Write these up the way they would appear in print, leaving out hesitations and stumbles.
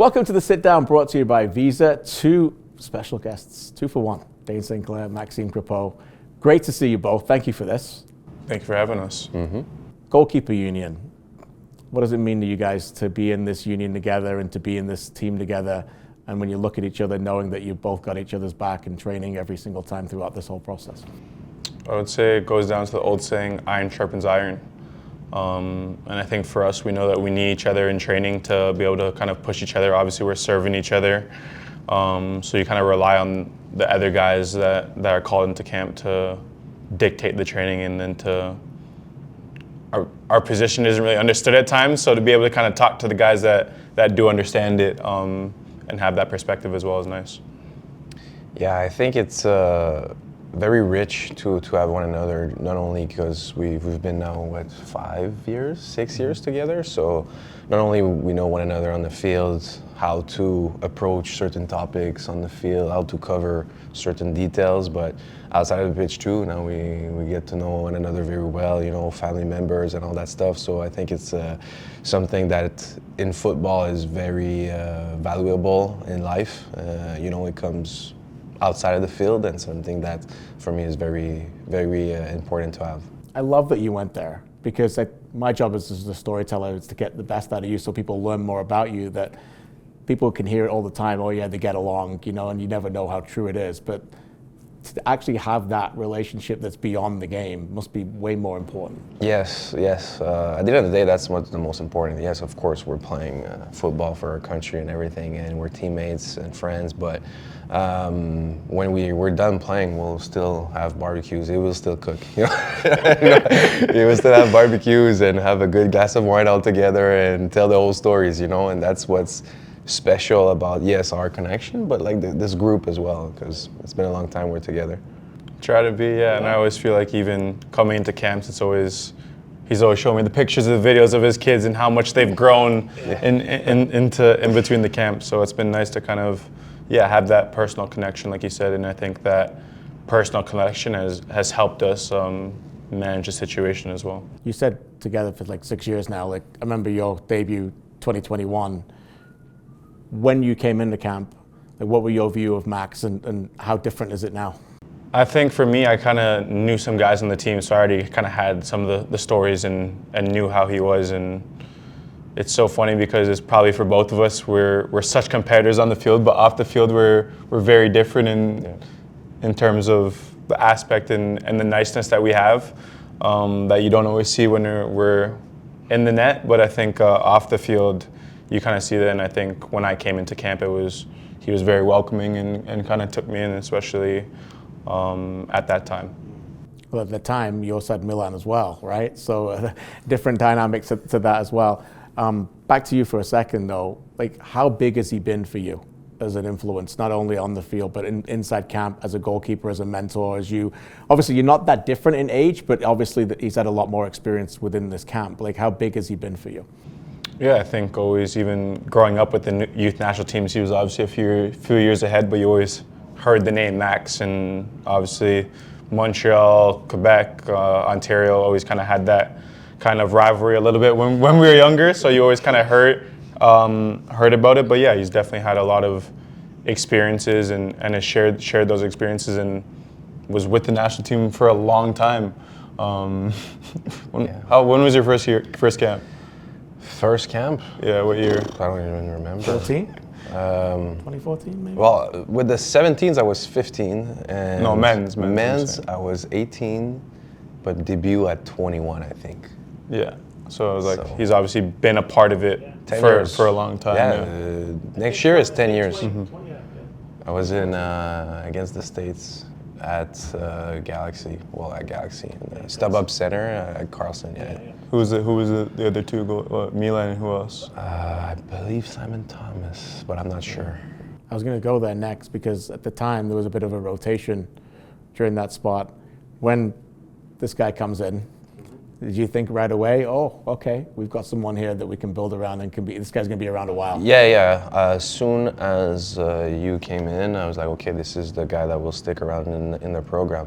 Welcome to the Sit Down, brought to you by Visa. Two special guests, 2 for 1. Dayne St, Clair, Max Crepeau. Great to see you both. Thank you for this. Thank you for having us. Goalkeeper union. What does it mean to you guys to be in this union together and to be in this team together? And when you look at each other, knowing that you've both got each other's back and training every single time throughout this whole process? I would say it goes down to the old saying, iron sharpens iron. And I think for us, we know that we need each other in training to be able to kind of push each other. Obviously, we're serving each other. So you kind of rely on the other guys that are called into camp to dictate the training, and then to our position isn't really understood at times. So to be able to kind of talk to the guys that do understand it and have that perspective as well is nice. Yeah, I think it's very rich to have one another, not only because we've been now, 6 years together, so not only we know one another on the field, how to approach certain topics on the field, how to cover certain details, but outside of the pitch too, now we get to know one another very well, family members and all that stuff. So I think it's something that in football is very valuable in life. It comes outside of the field, and something that for me is very, very important to have. I love that you went there, because my job as a storyteller is to get the best out of you so people learn more about you, that people can hear it all the time, oh yeah, they get along, and you never know how true it is. But to actually have that relationship that's beyond the game must be way more important. Yes. At the end of the day, that's what's the most important. Yes, of course, we're playing football for our country and everything, and we're teammates and friends, but when we're done playing, we'll still have barbecues. It will still cook. We will still have barbecues and have a good glass of wine all together and tell the whole stories, and that's what's special about, yes, our connection, but this group as well, because it's been a long time we're together. Try to be, yeah, and I always feel like even coming into camps, he's always showing me the pictures and the videos of his kids and how much they've grown in between the camps. So it's been nice to kind of, have that personal connection, like you said, and I think that personal connection has helped us manage the situation as well. You said together for 6 years now. I remember your debut 2021. When you came into camp, what were your view of Max, and how different is it now? I think for me, I kind of knew some guys on the team, so I already kind of had some of the stories and knew how he was. And it's so funny because it's probably for both of us, we're such competitors on the field, but off the field we're very different in terms of the aspect and the niceness that we have that you don't always see when we're in the net. But I think off the field, you kind of see that, and I think when I came into camp, he was very welcoming and kind of took me in, especially at that time. Well, at the time, you also had Milan as well, right? So different dynamics to that as well. Back to you for a second, though. How big has he been for you as an influence, not only on the field, but inside camp, as a goalkeeper, as a mentor, as you? Obviously, you're not that different in age, but obviously he's had a lot more experience within this camp. How big has he been for you? Yeah, I think always, even growing up with the youth national teams, he was obviously a few years ahead, but you always heard the name Max, and obviously Montreal, Quebec, Ontario always kind of had that kind of rivalry a little bit when we were younger, so you always kind of heard about it. But yeah, he's definitely had a lot of experiences and has shared those experiences and was with the national team for a long time. When was your first camp? First camp? Yeah, what year? I don't even remember. 14? 2014 maybe? Well, with the 17s I was 15. And no, men's I was 18, but debut at 21, I think. Yeah, so it was he's obviously been a part of it for a long time. Yeah, next year is 10 years. I was in against the States at Galaxy, in StubHub Center at Carlson. Yeah. Who was the other two? Milan and who else? I believe Simon Thomas, but I'm not sure. I was going to go there next, because at the time there was a bit of a rotation during that spot. When this guy comes in, did you think right away, oh, okay, we've got someone here that we can build around and this guy's going to be around a while? Yeah. As soon as you came in, I was like, okay, this is the guy that will stick around in the program.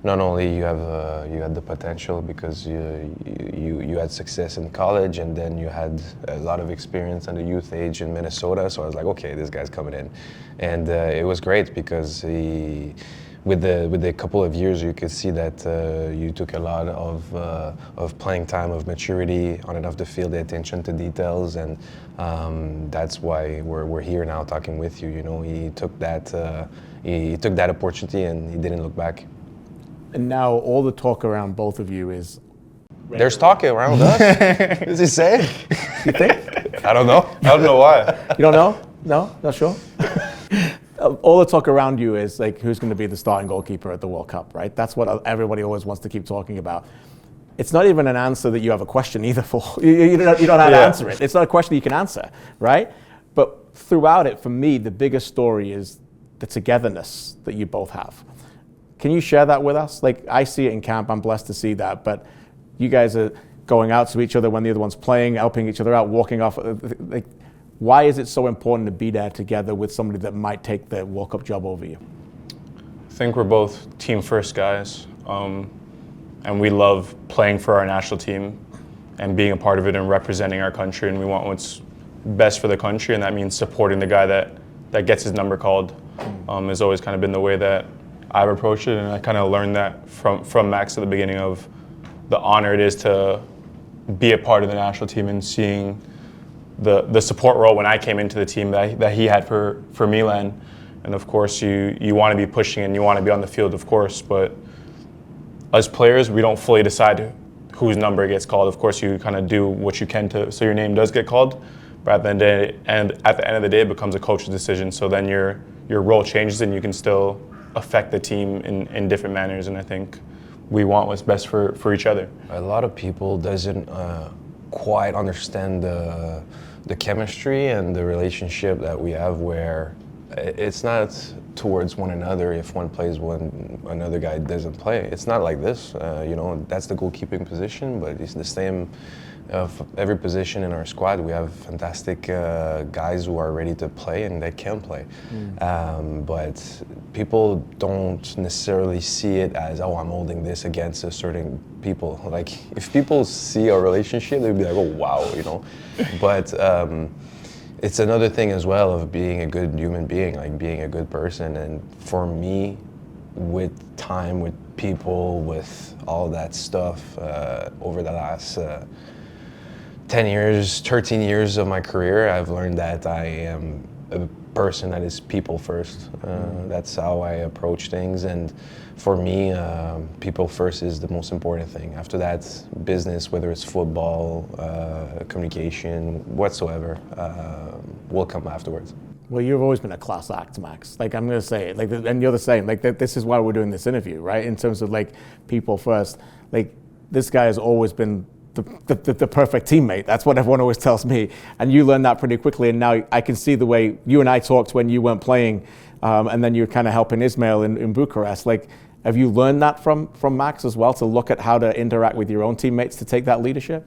not only you had the potential because you had success in college, and then you had a lot of experience at the youth age in Minnesota. So I was like, okay, this guy's coming in, and it was great because with the couple of years, you could see that you took a lot of playing time, of maturity on and off the field, the attention to details, and that's why we're here now talking with you. You know, he took that opportunity and he didn't look back. And now all the talk around both of you is... There's talk around us. What does he say? You think? I don't know. I don't know why. You don't know? No? Not sure? All the talk around you is like, who's going to be the starting goalkeeper at the World Cup, right? That's what everybody always wants to keep talking about. It's not even an answer that you have a question either for. You don't know how to answer it. It's not a question you can answer, right? But throughout it, for me, the biggest story is the togetherness that you both have. Can you share that with us? Like, I see it in camp. I'm blessed to see that. But you guys are going out to each other when the other one's playing, helping each other out, walking off. Like, why is it so important to be there together with somebody that might take the World Cup job over you? I think we're both team first guys, and we love playing for our national team and being a part of it and representing our country, and we want what's best for the country, and that means supporting the guy that gets his number called. Has always kind of been the way that I've approached it, and I kind of learned that from Max at the beginning of the honor it is to be a part of the national team and seeing the support role when I came into the team that he had for Milan. And of course you want to be pushing and you want to be on the field, of course, but as players we don't fully decide whose number gets called. Of course you kind of do what you can so your name does get called, but at the end of the day it becomes a coach's decision, so then your role changes and you can still affect the team in different manners, and I think we want what's best for each other. A lot of people doesn't quite understand the chemistry and the relationship that we have, where it's not towards one another. If one plays, another guy doesn't play. It's not like this. You know, that's the goalkeeping position, but it's the same of every position in our squad. We have fantastic guys who are ready to play and that can play. But people don't necessarily see it as, oh, I'm holding this against a certain people. Like, if people see our relationship, they'd be like, oh, wow, you know. But it's another thing as well of being a good human being, like being a good person. And for me, with time, with people, with all that stuff over the last 10 years, 13 years of my career, I've learned that I am a person that is people first. That's how I approach things, and for me, people first is the most important thing. After that, business, whether it's football, communication, whatsoever, will come afterwards. Well, you've always been a class act, Max. Like, I'm going to say it, like, and you're the same. Like, this is why we're doing this interview, right? In terms of like people first. Like, this guy has always been the perfect teammate. That's what everyone always tells me. And you learned that pretty quickly. And now I can see the way you and I talked when you weren't playing, and then you're kind of helping Ismail in Bucharest. Like, have you learned that from Max as well, to look at how to interact with your own teammates to take that leadership?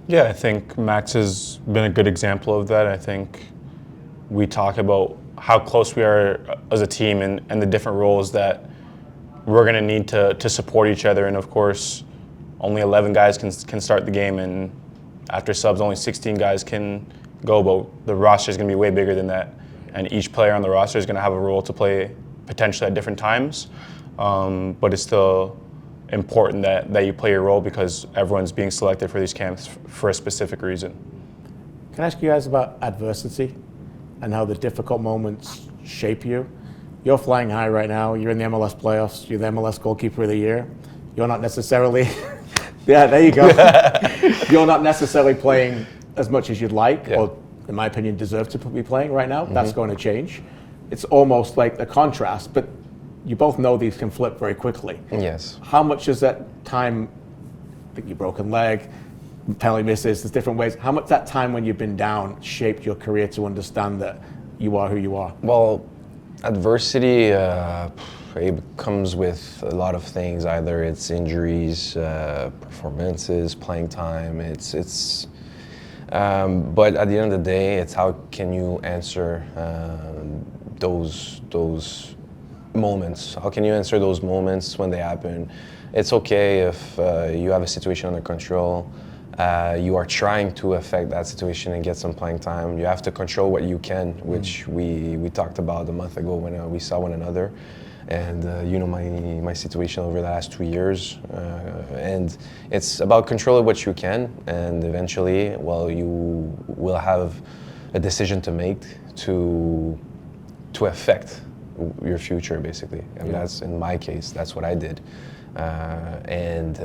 Yeah, I think Max has been a good example of that. I think we talk about how close we are as a team and the different roles that we're going to need to support each other. And of course, only 11 guys can start the game, and after subs, only 16 guys can go, but the roster is going to be way bigger than that. And each player on the roster is going to have a role to play potentially at different times, but it's still important that you play your role because everyone's being selected for these camps for a specific reason. Can I ask you guys about adversity and how the difficult moments shape you? You're flying high right now. You're in the MLS playoffs. You're the MLS Goalkeeper of the Year. You're not necessarily... Yeah, there you go. You're not necessarily playing as much as you'd like, or in my opinion, deserve to be playing right now. That's going to change. It's almost like a contrast, but you both know these can flip very quickly. Yes. How much does that time, like your broken leg, penalty misses, there's different ways, how much that time when you've been down shaped your career to understand that you are who you are? Well, adversity, it comes with a lot of things. Either it's injuries, performances, playing time. But at the end of the day, it's how can you answer those moments. How can you answer those moments when they happen? It's okay if you have a situation under control. You are trying to affect that situation and get some playing time. You have to control what you can, which we talked about a month ago when we saw one another. And you know my situation over the last 2 years. And it's about controlling what you can, and eventually, well, you will have a decision to make to affect your future, basically. And that's, in my case, that's what I did. And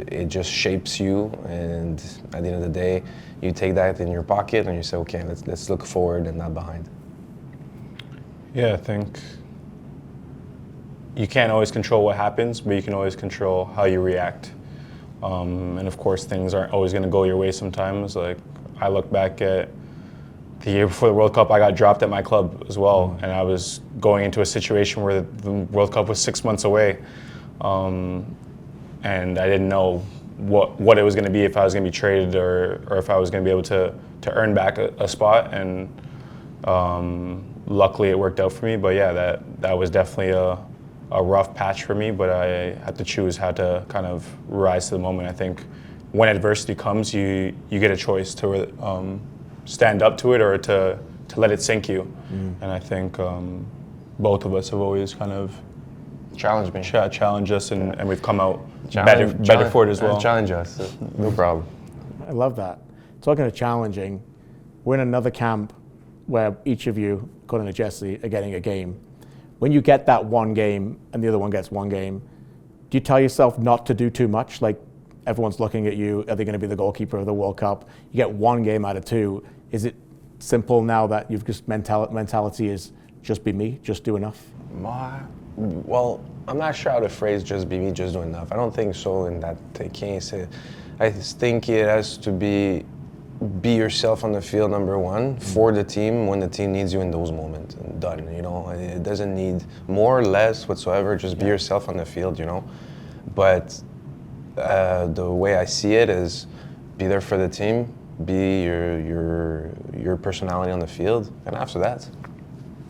it just shapes you, and at the end of the day, you take that in your pocket and you say, okay, let's look forward and not behind. Yeah, I think you can't always control what happens, but you can always control how you react. And of course, things aren't always going to go your way sometimes. Like, I look back at the year before the World Cup, I got dropped at my club as well, and I was going into a situation where the World Cup was 6 months away. And I didn't know what it was going to be, if I was going to be traded or if I was going to be able to earn back a spot. And luckily it worked out for me. But yeah, that was definitely a rough patch for me, but I had to choose how to kind of rise to the moment. I think when adversity comes, you get a choice to stand up to it or to let it sink you. And I think both of us have always kind of Challenge me. Challenge us, and we've come out better for it as well. Challenge us, no problem. I love that. Talking of challenging, we're in another camp where each of you, according to Jesse, are getting a game. When you get that one game and the other one gets one game, do you tell yourself not to do too much? Like, everyone's looking at you, are they going to be the goalkeeper of the World Cup? You get one game out of two. Is it simple now that you've just mentality is just be me, just do enough? Well, I'm not sure how the phrase "just be me, just do enough." I don't think so in that case. I think it has to be yourself on the field, number one, for the team when the team needs you in those moments, and done. You know, it doesn't need more or less whatsoever. Just be yourself on the field. You know, but the way I see it is, be there for the team, be your personality on the field, and after that,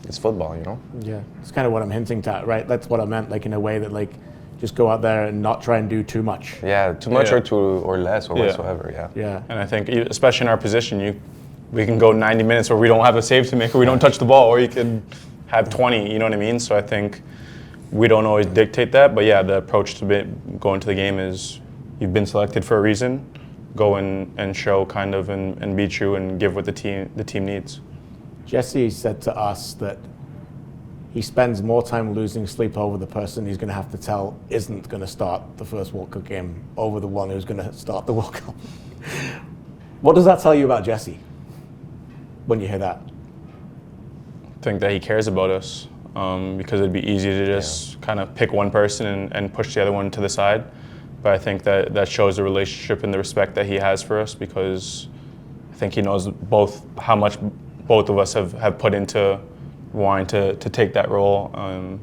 it's football, you know? Yeah, it's kind of what I'm hinting at, right? That's what I meant, like, in a way that, like, just go out there and not try and do too much. Yeah, too much or less or whatsoever, Yeah. And I think, especially in our position, we can go 90 minutes where we don't have a save to make, or we don't touch the ball, or you could have 20, you know what I mean? So I think we don't always dictate that, but yeah, the approach to going to the game is, you've been selected for a reason, go and show kind of and be true and give what the team needs. Jesse said to us that he spends more time losing sleep over the person he's going to have to tell isn't going to start the first World Cup game over the one who's going to start the World Cup. What does that tell you about Jesse when you hear that? I think that he cares about us, because it'd be easy to just kind of pick one person and push the other one to the side. But I think that shows the relationship and the respect that he has for us, because I think he knows how much both of us have put into wanting to take that role. And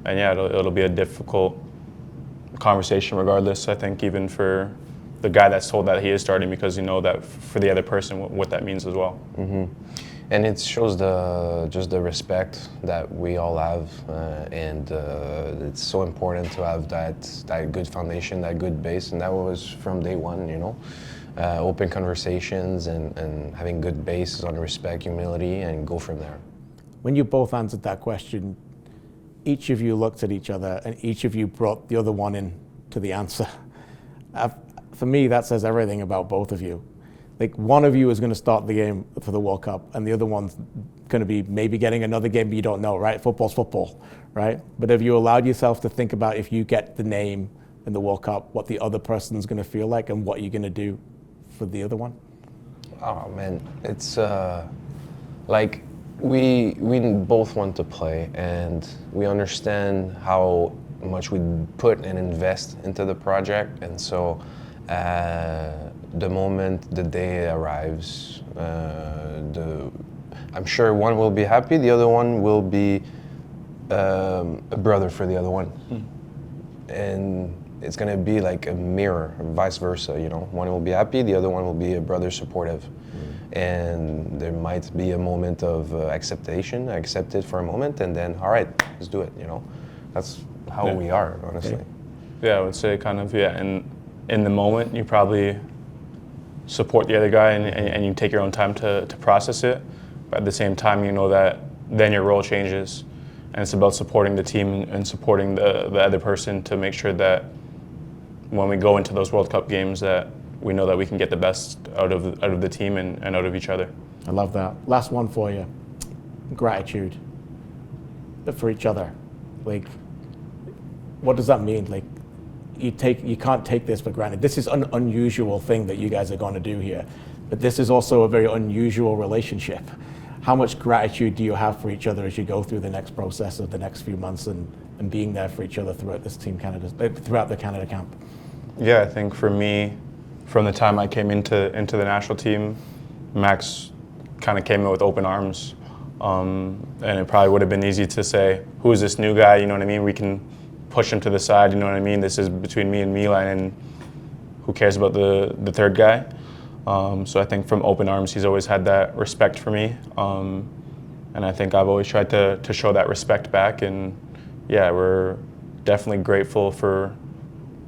yeah, it'll be a difficult conversation regardless, I think, even for the guy that's told that he is starting, because you know that for the other person what that means as well. Mm-hmm. And it shows just the respect that we all have, and it's so important to have that good foundation, that good base, and that was from day one, you know. Open conversations and having good bases on respect, humility, and go from there. When you both answered that question, each of you looked at each other and each of you brought the other one in to the answer. For me, that says everything about both of you. Like, one of you is going to start the game for the World Cup and the other one's going to be maybe getting another game, but you don't know, right? Football's football, right? But have you allowed yourself to think about, if you get the name in the World Cup, what the other person's going to feel like and what you're going to do for the other one? Oh man, it's like we both want to play, and we understand how much we put and invest into the project, and so the moment the day arrives, I'm sure one will be happy, the other one will be a brother for the other one, and it's gonna be like a mirror, vice versa, you know. One will be happy, the other one will be a brother supportive. and there might be a moment of acceptation. I accept it for a moment, and then all right, let's do it. You know, that's how we are, honestly. Yeah, I would say kind of, yeah, in the moment, you probably support the other guy and you take your own time to process it. But at the same time, you know that then your role changes. And it's about supporting the team and supporting the other person to make sure that when we go into those World Cup games that we know that we can get the best out of the team and out of each other. I love that. Last one for you. Gratitude for each other. Like, what does that mean? Like, you can't take this for granted. This is an unusual thing that you guys are going to do here, but this is also a very unusual relationship. How much gratitude do you have for each other as you go through the next process of the next few months and being there for each other throughout this Team Canada, throughout the Canada camp? Yeah, I think for me, from the time I came into the national team, Max kind of came in with open arms. And it probably would have been easy to say, who is this new guy? You know what I mean? We can push him to the side, you know what I mean? This is between me and Milan, and who cares about the third guy? So I think from open arms, he's always had that respect for me. And I think I've always tried to show that respect back. And yeah, we're definitely grateful for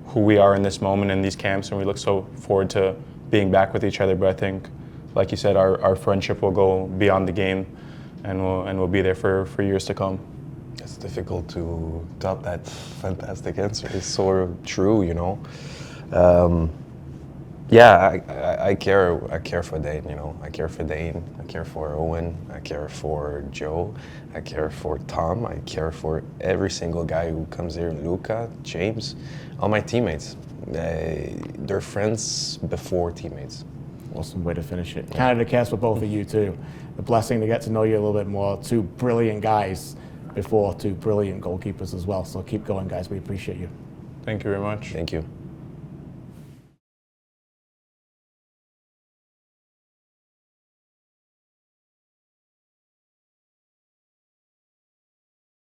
who we are in this moment in these camps, and we look so forward to being back with each other. But I think, like you said, our friendship will go beyond the game, and we'll be there for years to come. It's difficult to top that fantastic answer. It's so true, you know. Yeah, I care for Dayne, you know. I care for Dayne, I care for Owen, I care for Joe, I care for Tom, I care for every single guy who comes here, Luca, James, all my teammates. They're friends before teammates. Awesome way to finish it. Canada cares for both of you too. A blessing to get to know you a little bit more. Two brilliant guys before two brilliant goalkeepers as well. So keep going, guys. We appreciate you. Thank you very much. Thank you.